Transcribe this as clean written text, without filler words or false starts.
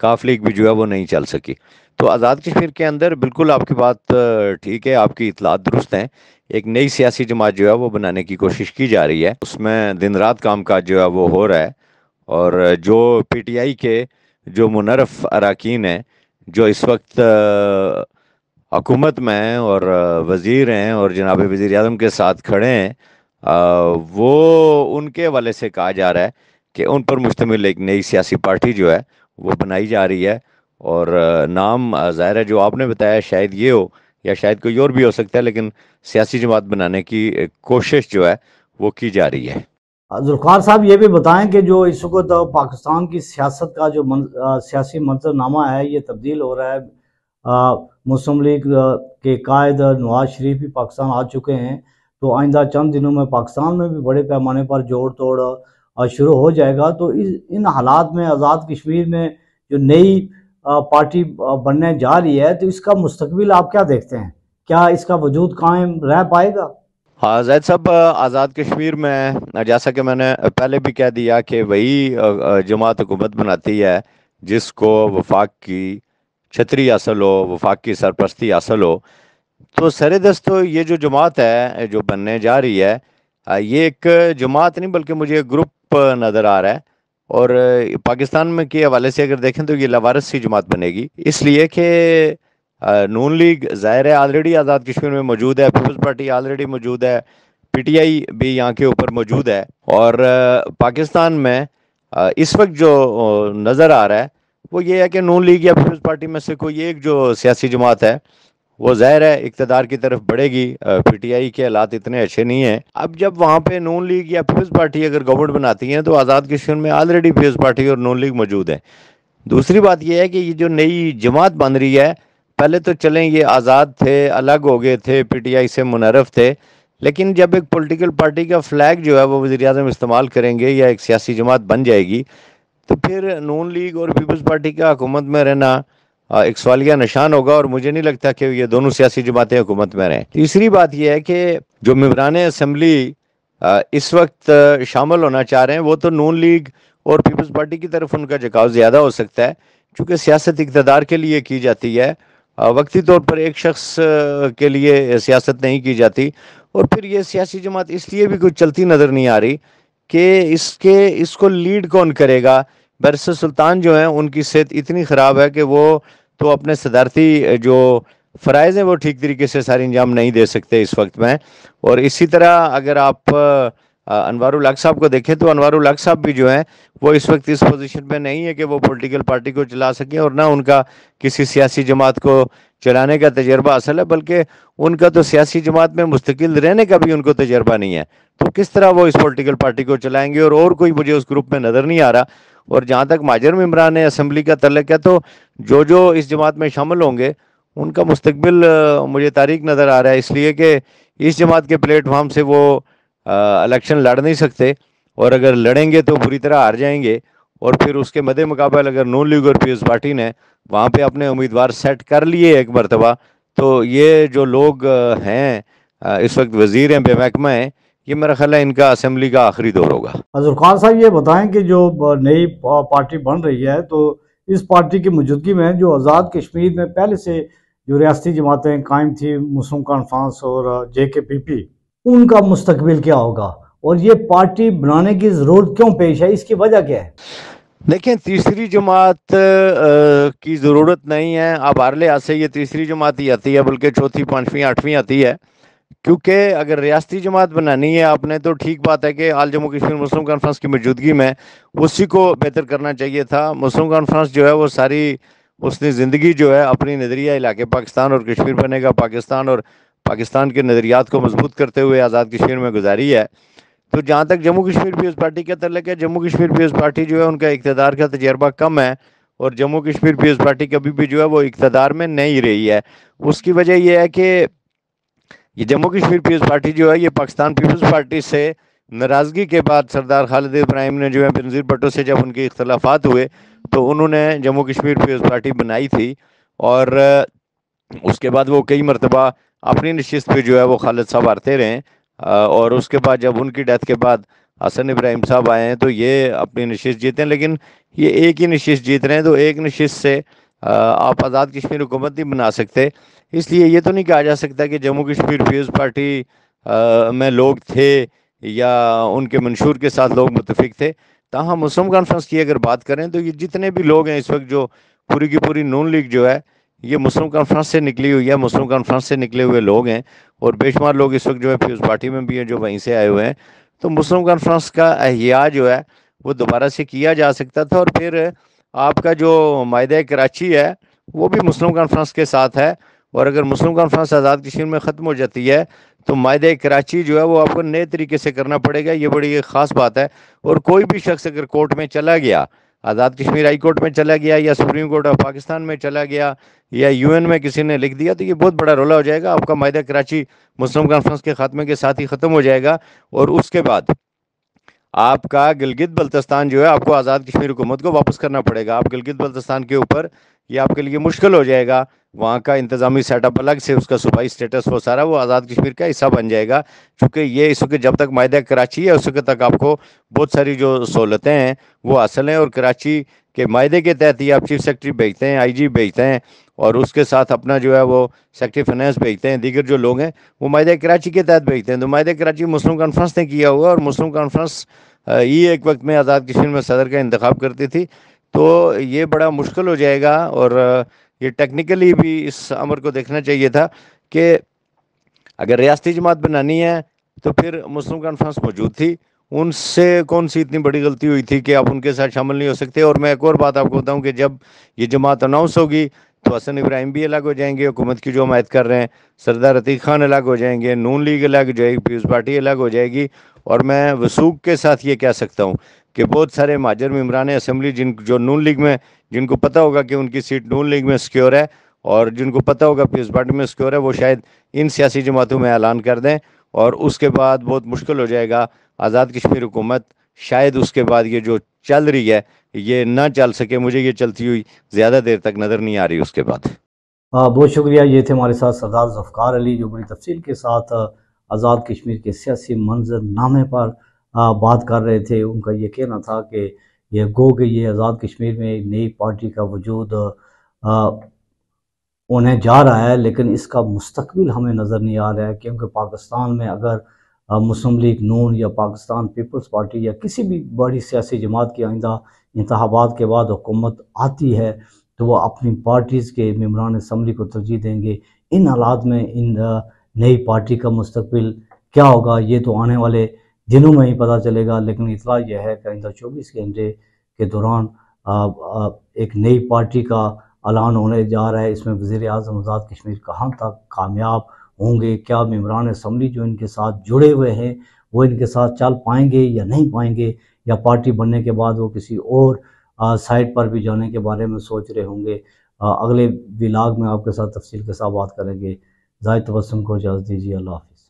کاف لیگ بھی جو ہے وہ نہیں چل سکی. تو آزاد کشمیر کے اندر بالکل آپ کی بات ٹھیک ہے, آپ کی اطلاعات درست ہیں. ایک نئی سیاسی جماعت جو ہے وہ بنانے کی کوشش کی جا رہی ہے, اس میں دن رات کام کاج جو ہے وہ ہو رہا ہے. اور جو پی ٹی آئی کے جو منرف اراکین ہیں, جو اس وقت حکومت میں ہیں اور وزیر ہیں اور جناب وزیر اعظم کے ساتھ کھڑے ہیں, وہ ان کے حوالے سے کہا جا رہا ہے کہ ان پر مشتمل ایک نئی سیاسی پارٹی جو ہے وہ بنائی جا رہی ہے. اور نام ظاہر ہے جو آپ نے بتایا شاید یہ ہو یا شاید کوئی اور بھی ہو سکتا ہے, لیکن سیاسی جماعت بنانے کی کوشش جو ہے وہ کی جا رہی ہے. ذوالفقار صاحب یہ بھی بتائیں کہ جو اس وقت پاکستان کی سیاست کا جو سیاسی منظرنامہ ہے یہ تبدیل ہو رہا ہے. مسلم لیگ کے قائد نواز شریف بھی پاکستان آ چکے ہیں, تو آئندہ چند دنوں میں پاکستان میں بھی بڑے پیمانے پر جوڑ توڑ شروع ہو جائے گا. تو ان حالات میں آزاد کشمیر میں جو نئی پارٹی بننے جا رہی ہے, تو اس کا مستقبل آپ کیا دیکھتے ہیں؟ کیا اس کا وجود قائم رہ پائے گا؟ ہاں زید صاحب, آزاد کشمیر میں جیسا کہ میں نے پہلے بھی کہہ دیا کہ وہی جماعت حکومت بناتی ہے جس کو وفاق کی چھتری حاصل ہو, وفاق کی سرپرستی حاصل ہو. تو سر دست تو یہ جو جماعت ہے جو بننے جا رہی ہے, یہ ایک جماعت نہیں بلکہ مجھے ایک گروپ نظر آ رہا ہے. اور پاکستان میں کے حوالے سے اگر دیکھیں تو یہ لاوارث سی جماعت بنے گی, اس لیے کہ نون لیگ ظاہر ہے آلریڈی آزاد کشمیر میں موجود ہے, پیپلز پارٹی آلریڈی موجود ہے, پی ٹی آئی بھی یہاں کے اوپر موجود ہے. اور پاکستان میں اس وقت جو نظر آ رہا ہے وہ یہ ہے کہ نون لیگ یا پیپلز پارٹی میں سے کوئی ایک جو سیاسی جماعت ہے وہ ظاہر ہے اقتدار کی طرف بڑھے گی. پی ٹی آئی کے حالات اتنے اچھے نہیں ہیں. اب جب وہاں پہ نون لیگ یا پیپلز پارٹی اگر گورنمنٹ بناتی ہیں تو آزاد کشمیر میں آلریڈی پیپلز پارٹی اور نون لیگ موجود ہے. دوسری بات یہ ہے کہ یہ جو نئی جماعت بن رہی ہے, پہلے تو چلیں یہ آزاد تھے, الگ ہو گئے تھے, پی ٹی آئی سے منحرف تھے, لیکن جب ایک پولیٹیکل پارٹی کا فلیگ جو ہے وہ وزیر اعظم استعمال کریں گے یا ایک سیاسی جماعت بن جائے گی, تو پھر نون لیگ اور پیپلز پارٹی کا حکومت میں رہنا ایک سوالیہ نشان ہوگا, اور مجھے نہیں لگتا کہ یہ دونوں سیاسی جماعتیں حکومت میں رہیں. تیسری بات یہ ہے کہ جو ممبران اسمبلی اس وقت شامل ہونا چاہ رہے ہیں وہ تو نون لیگ اور پیپلز پارٹی کی طرف ان کا جھکاؤ زیادہ ہو سکتا ہے, چونکہ سیاست اقتدار کے لیے کی جاتی ہے, وقتی طور پر ایک شخص کے لیے سیاست نہیں کی جاتی. اور پھر یہ سیاسی جماعت اس لیے بھی کچھ چلتی نظر نہیں آ رہی کہ اس کو لیڈ کون کرے گا. برسر سلطان جو ہیں ان کی صحت اتنی خراب ہے کہ وہ تو اپنے صدارتی جو فرائض ہیں وہ ٹھیک طریقے سے ساری انجام نہیں دے سکتے اس وقت میں. اور اسی طرح اگر آپ انوار الحق صاحب کو دیکھیں تو انوار الحق صاحب بھی جو ہیں وہ اس وقت اس پوزیشن پہ نہیں ہے کہ وہ پولیٹیکل پارٹی کو چلا سکیں, اور نہ ان کا کسی سیاسی جماعت کو چلانے کا تجربہ حاصل ہے, بلکہ ان کا تو سیاسی جماعت میں مستقل رہنے کا بھی ان کو تجربہ نہیں ہے. تو کس طرح وہ اس پولیٹیکل پارٹی کو چلائیں گے, اور کوئی مجھے اس گروپ میں نظر نہیں آ رہا. اور جہاں تک مہاجر ممبران اسمبلی کا تعلق ہے تو جو اس جماعت میں شامل ہوں گے ان کا مستقبل مجھے تاریک نظر آ رہا ہے, اس لیے کہ اس جماعت کے پلیٹ فارم سے وہ الیکشن لڑ نہیں سکتے, اور اگر لڑیں گے تو بری طرح ہار جائیں گے. اور پھر اس کے مد مقابل اگر نون لیگ اور پیپلز پارٹی نے وہاں پہ اپنے امیدوار سیٹ کر لیے ایک مرتبہ, تو یہ جو لوگ ہیں اس وقت وزیر ہیں, بے محکمہ ہیں, یہ میرا خیال ہے ان کا اسمبلی کا آخری دور ہوگا. ذوالفقار صاحب یہ بتائیں کہ جو نئی پارٹی بن رہی ہے, تو اس پارٹی کی موجودگی میں جو آزاد کشمیر میں پہلے سے جو ریاستی جماعتیں قائم تھی, مسلم کانفرنس اور جے کے پی پی, ان کا مستقبل کیا ہوگا, اور یہ پارٹی بنانے کی ضرورت کیوں پیش ہے, اس کی وجہ کیا ہے؟ دیکھیں, تیسری جماعت کی ضرورت نہیں ہے. اب ہر لحاظ سے یہ تیسری جماعت ہی آتی ہے, بلکہ چوتھی, پانچویں, آٹھویں آتی ہے, کیونکہ اگر ریاستی جماعت بنانی ہے آپ نے تو ٹھیک بات ہے کہ آل جموں کشمیر مسلم کانفرنس کی موجودگی میں اسی کو بہتر کرنا چاہیے تھا. مسلم کانفرنس جو ہے وہ ساری اس نے زندگی جو ہے اپنی نظریہ علاقے پاکستان اور کشمیر بنے گا پاکستان اور پاکستان کے نظریات کو مضبوط کرتے ہوئے آزاد کشمیر میں گزاری ہے. تو جہاں تک جموں کشمیر پیپلز پارٹی کا تعلق ہے, جموں کشمیر پیپلز پارٹی جو ہے ان کا اقتدار کا تجربہ کم ہے, اور جموں کشمیر پیپلز پارٹی کبھی بھی جو ہے وہ اقتدار میں نہیں رہی ہے. اس کی وجہ یہ ہے کہ یہ جموں کشمیر پیپلز پارٹی جو ہے یہ پاکستان پیپلز پارٹی سے ناراضگی کے بعد سردار خالد ابراہیم نے جو ہے بنظیر بھٹو سے جب ان کے اختلافات ہوئے تو انہوں نے جموں کشمیر پیپلز پارٹی بنائی تھی, اور اس کے بعد وہ کئی مرتبہ اپنی نشست پہ جو ہے وہ خالد صاحب ہارتے رہے, اور اس کے بعد جب ان کی ڈیتھ کے بعد حسن ابراہیم صاحب آئے ہیں تو یہ اپنی نشست جیتے ہیں، لیکن یہ ایک ہی نشست جیت رہے ہیں، تو ایک نشست سے آپ آزاد کشمیر حکومت نہیں بنا سکتے۔ اس لیے یہ تو نہیں کہا جا سکتا کہ جموں کشمیر پیپلز پارٹی میں لوگ تھے یا ان کے منشور کے ساتھ لوگ متفق تھے۔ تاہم مسلم کانفرنس کی اگر بات کریں تو یہ جتنے بھی لوگ ہیں اس وقت، جو پوری کی پوری نون لیگ جو ہے یہ مسلم کانفرنس سے نکلی ہوئی ہے، مسلم کانفرنس سے نکلے ہوئے لوگ ہیں، اور بے شمار لوگ اس وقت جو ہے پیپلز پارٹی میں بھی ہیں جو وہیں سے آئے ہوئے ہیں۔ تو مسلم کانفرنس کا احیاء جو ہے وہ دوبارہ سے کیا جا سکتا تھا، اور پھر آپ کا جو معاہدہ کراچی ہے وہ بھی مسلم کانفرنس کے ساتھ ہے، اور اگر مسلم کانفرنس آزاد کشمیر میں ختم ہو جاتی ہے تو معاہدہ کراچی جو ہے وہ آپ کو نئے طریقے سے کرنا پڑے گا۔ یہ بڑی ایک خاص بات ہے، اور کوئی بھی شخص اگر کورٹ میں چلا گیا، آزاد کشمیر ہائی کورٹ میں چلا گیا یا سپریم کورٹ آف پاکستان میں چلا گیا یا یو این میں کسی نے لکھ دیا، تو یہ بہت بڑا رولا ہو جائے گا۔ آپ کا معاہدہ کراچی مسلم کانفرنس کے خاتمے کے ساتھ ہی ختم ہو جائے گا، اور اس کے بعد آپ کا گلگت بلتستان جو ہے آپ کو آزاد کشمیر حکومت کو واپس کرنا پڑے گا۔ آپ گلگت بلتستان کے اوپر یہ آپ کے لیے مشکل ہو جائے گا، وہاں کا انتظامی سیٹ اپ الگ سے، اس کا صوبائی سٹیٹس وہ سارا وہ آزاد کشمیر کا حصہ بن جائے گا، چونکہ یہ اس وقت جب تک معاہدہ کراچی ہے اس وقت تک آپ کو بہت ساری جو سہولتیں ہیں وہ حاصل ہیں، اور کراچی کے معاہدے کے تحت ہی آپ چیف سیکرٹری بھیجتے ہیں، آئی جی بھیجتے ہیں، اور اس کے ساتھ اپنا جو ہے وہ سیکرٹری فائنانس بھیجتے ہیں، دیگر جو لوگ ہیں وہ معاہدہ کراچی کے تحت بھیجتے ہیں۔ تو معاہدہ کراچی مسلم کانفرنس نے کیا ہوا، اور مسلم کانفرنس یہ ایک وقت میں آزاد کشمیر میں صدر کا انتخاب کرتی تھی، تو یہ بڑا مشکل ہو جائے گا، اور یہ ٹیکنیکلی بھی اس امر کو دیکھنا چاہیے تھا کہ اگر ریاستی جماعت بنانی ہے تو پھر مسلم کانفرنس موجود تھی، ان سے کون سی اتنی بڑی غلطی ہوئی تھی کہ آپ ان کے ساتھ شامل نہیں ہو سکتے۔ اور میں ایک اور بات آپ کو بتاؤں کہ جب یہ جماعت اناؤنس ہوگی تو حسن ابراہیم بھی الگ ہو جائیں گے حکومت کی جو حمایت کر رہے ہیں، سردار عتیق خان الگ ہو جائیں گے، نون لیگ الگ ہو جائے گی، پیپلز پارٹی الگ ہو جائے گی، اور میں وثوق کے ساتھ یہ کہہ سکتا ہوں کہ بہت سارے مہاجر ممبران اسمبلی جو نون لیگ میں، جن کو پتہ ہوگا کہ ان کی سیٹ نون لیگ میں سیکیور ہے، اور جن کو پتہ ہوگا پیپلز پارٹی میں سیکیور ہے، وہ شاید ان سیاسی جماعتوں میں اعلان کر دیں، اور اس کے بعد بہت مشکل ہو جائے گا آزاد کشمیر حکومت، شاید اس کے بعد یہ جو چل رہی ہے یہ نہ چل سکے۔ مجھے یہ چلتی ہوئی زیادہ دیر تک نظر نہیں آ رہی اس کے بعد۔ بہت شکریہ، یہ تھے ہمارے ساتھ سردار ذوالفقار علی جو بڑی تفصیل کے ساتھ آزاد کشمیر کے سیاسی منظر نامے پر بات کر رہے تھے۔ ان کا یہ کہنا تھا کہ یہ گو کہ یہ آزاد کشمیر میں ایک نئی پارٹی کا وجود ہونے جا رہا ہے، لیکن اس کا مستقبل ہمیں نظر نہیں آ رہا ہے، کیونکہ پاکستان میں اگر مسلم لیگ نون یا پاکستان پیپلز پارٹی یا کسی بھی بڑی سیاسی جماعت کی آئندہ انتخابات کے بعد حکومت آتی ہے تو وہ اپنی پارٹیز کے ممبران اسمبلی کو ترجیح دیں گے۔ ان حالات میں ان نئی پارٹی کا مستقبل کیا ہوگا یہ تو آنے والے دنوں میں ہی پتہ چلے گا، لیکن اطلاع یہ ہے کہ آئندہ 24 گھنٹے کے دوران ایک نئی پارٹی کا اعلان ہونے جا رہا ہے۔ اس میں وزیر اعظم آزاد کشمیر کہاں تک کامیاب ہوں گے، کیا ممبران اسمبلی جو ان کے ساتھ جڑے ہوئے ہیں وہ ان کے ساتھ چل پائیں گے یا نہیں پائیں گے، یا پارٹی بننے کے بعد وہ کسی اور سائٹ پر بھی جانے کے بارے میں سوچ رہے ہوں گے۔ اگلے ولاگ میں آپ کے ساتھ تفصیل کے ساتھ بات کریں گے۔ زاہد تبسم کو اجازت دیجیے، اللہ حافظ۔